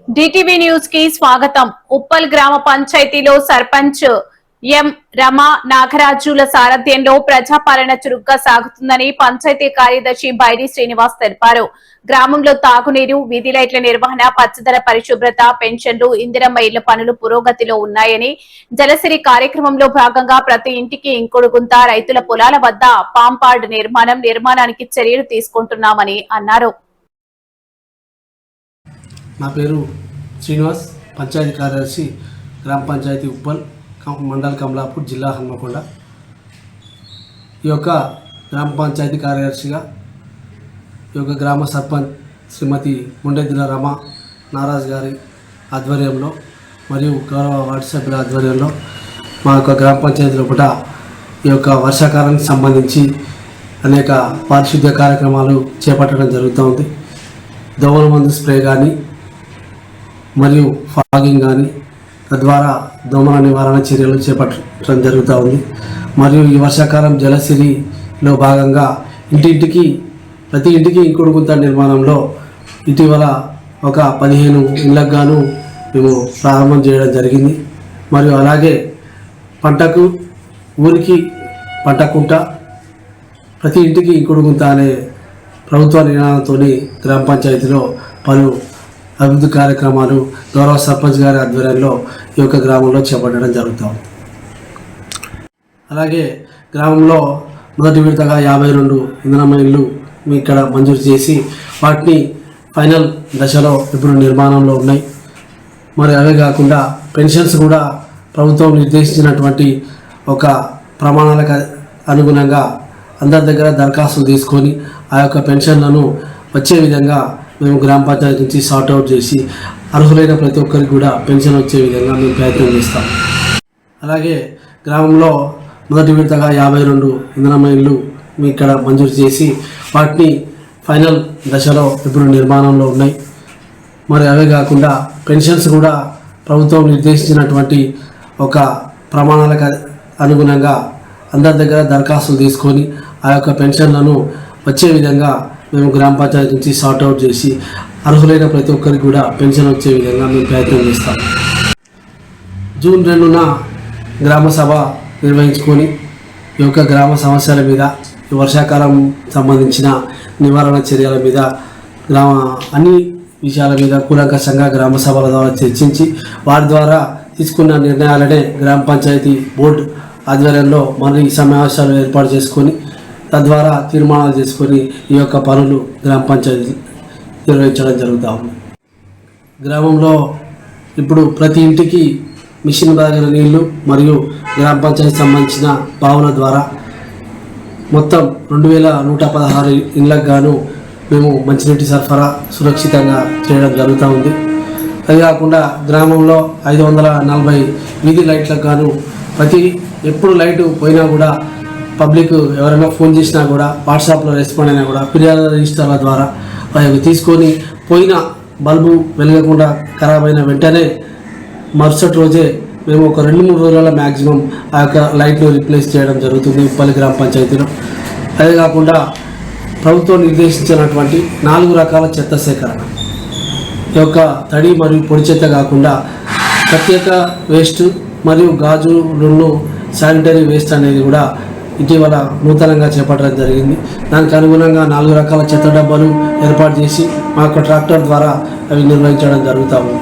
DTV news కి స్వాగతం. ఉప్పల్ గ్రామ పంచాయతీలో సర్పంచ్ ఎం రమా నాగరాజుల సారథ్యంలో ప్రజాపాలన చురుగ్గా సాగుతుందని పంచాయతీ కార్యదర్శి బైరి శ్రీనివాస్ తెలిపారు. గ్రామంలో తాగునీరు, వీధి లైట్ల నిర్వహణ, పచ్చదన పరిశుభ్రత, పెన్షన్లు, ఇందిరమ్మ ఇళ్ల పనులు పురోగతిలో ఉన్నాయని, జలసిరి కార్యక్రమంలో భాగంగా ప్రతి ఇంటికి ఇంకుడు గుంత, రైతుల పొలాల వద్ద పాంపాడ్ నిర్మాణానికి చర్యలు తీసుకుంటున్నామని అన్నారు. నా పేరు శ్రీనివాస్, పంచాయతీ కార్యదర్శి, గ్రామ పంచాయతీ ఉప్పల్, మండల్ కమలాపూర్, జిల్లా హన్మకొండ. ఈ యొక్క గ్రామ పంచాయతీ కార్యదర్శిగా ఈ యొక్క గ్రామ సర్పంచ్ శ్రీమతి ముండెద్దుల రమ నారాజ్ గారి ఆధ్వర్యంలో మరియు గౌరవ వార్డు సభ్యుల ఆధ్వర్యంలో మా యొక్క గ్రామ పంచాయతీ లోపల ఈ యొక్క వర్షాకాలానికి సంబంధించి అనేక పారిశుద్ధ్య కార్యక్రమాలు చేపట్టడం జరుగుతూ ఉంది. దోమల మందు స్ప్రే కానీ మరియు ఫాగింగ్ కానీ, తద్వారా దోమల నివారణ చర్యలు చేపట్టడం జరుగుతూ ఉంది. మరియు ఈ వర్షాకాలం జలసిరిలో భాగంగా ప్రతి ఇంటికి ఇంకుడు గుంత నిర్మాణంలో ఇటీవల ఒక 15 ఇళ్లకు గాను మేము ప్రారంభం చేయడం జరిగింది. మరియు అలాగే ఊరికి పంటకుంట, ప్రతి ఇంటికి ఇంకుడు గుంత అనే ప్రభుత్వ నిర్ణయంతో గ్రామ పంచాయతీలో పలు అభివృద్ధి కార్యక్రమాలు గౌరవ సర్పంచ్ గారి ఆధ్వర్యంలో ఈ యొక్క గ్రామంలో చేపట్టడం జరుగుతుంది. అలాగే గ్రామంలో మొదటి విడతగా 52 ఇందిరమ్మ ఇళ్ళు ఇక్కడ మంజూరు చేసి వాటిని ఫైనల్ దశలో ఇప్పుడు నిర్మాణంలో ఉన్నాయి. మరి అవే కాకుండా పెన్షన్స్ కూడా ప్రభుత్వం నిర్దేశించినటువంటి ఒక ప్రమాణాలకు అనుగుణంగా అందరి దగ్గర దరఖాస్తులు తీసుకొని ఆ యొక్క పెన్షన్లను వచ్చే విధంగా మేము గ్రామ పంచాయతీ నుంచి సార్ట్అవుట్ చేసి అర్హులైన ప్రతి ఒక్కరికి కూడా పెన్షన్ వచ్చే విధంగా మేము ప్రయత్నం చేస్తాం. అలాగే గ్రామంలో మొదటి విడతగా 52 ఇందిరమ్మ ఇళ్ళు ఇక్కడ మంజూరు చేసి వాటిని ఫైనల్ దశలో ఇప్పుడు నిర్మాణంలో ఉన్నాయి. మరి అవే కాకుండా పెన్షన్స్ కూడా ప్రభుత్వం నిర్దేశించినటువంటి ఒక ప్రమాణాలకు అనుగుణంగా అందరి దగ్గర దరఖాస్తులు తీసుకొని ఆ యొక్క పెన్షన్లను వచ్చే విధంగా మేము గ్రామ పంచాయతీ నుంచి సార్ట్అవుట్ చేసి అర్హులైన ప్రతి ఒక్కరికి కూడా పెన్షన్ వచ్చే విధంగా మేము ప్రయత్నం చేస్తాం. జూన్ 2న గ్రామ సభ నిర్వహించుకొని ఈ యొక్క గ్రామ సమస్యల మీద, ఈ వర్షాకాలం సంబంధించిన నివారణ చర్యల మీద, అన్ని విషయాల మీద కూలంకషంగా గ్రామ సభల ద్వారా చర్చించి వారి ద్వారా తీసుకున్న నిర్ణయాలనే గ్రామ పంచాయతీ బోర్డు ఆధ్వర్యంలో మరి సమావేశాలు ఏర్పాటు చేసుకొని తద్వారా తీర్మానాలు చేసుకొని ఈ యొక్క పనులు గ్రామ పంచాయతీ నిర్వహించడం జరుగుతూ ఉంది. గ్రామంలో ఇప్పుడు ప్రతి ఇంటికి మిషన్ బాగిన నీళ్లు మరియు గ్రామ పంచాయతీ సంబంధించిన బావుల ద్వారా మొత్తం 2116 ఇళ్లకు గాను మేము మంచినీటి సరఫరా సురక్షితంగా చేయడం జరుగుతూ ఉంది. అది కాకుండా గ్రామంలో 540 వీధి లైట్లకు గాను ఎప్పుడు లైటు పోయినా కూడా పబ్లిక్ ఎవరైనా ఫోన్ చేసినా కూడా వాట్సాప్లో రెస్పాండ్ అయినా కూడా ఫిర్యాదు రిజిస్టర్ల ద్వారా అవి తీసుకొని పోయిన బల్బు వెలగకుండా ఖరాబ్ అయిన వెంటనే మరుసటి రోజే మేము ఒక 2-3 రోజుల మ్యాక్సిమం ఆ యొక్క లైట్ను రీప్లేస్ చేయడం జరుగుతుంది ఉప్పల్ గ్రామ పంచాయతీలో. అదే కాకుండా ప్రభుత్వం నిర్దేశించినటువంటి 4 రకాల చెత్త సేకరణ, ఈ యొక్క తడి మరియు పొడి చెత్త కాకుండా ప్రత్యేక వేస్ట్ మరియు గాజులను శానిటరీ వేస్ట్ అనేది కూడా ఇటీవల నూతనంగా చేపట్టడం జరిగింది. దానికి అనుగుణంగా 4 రకాల చెత్త డబ్బాలు ఏర్పాటు చేసి మా యొక్క ట్రాక్టర్ ద్వారా అవి నిర్వహించడం జరుగుతూ ఉంది.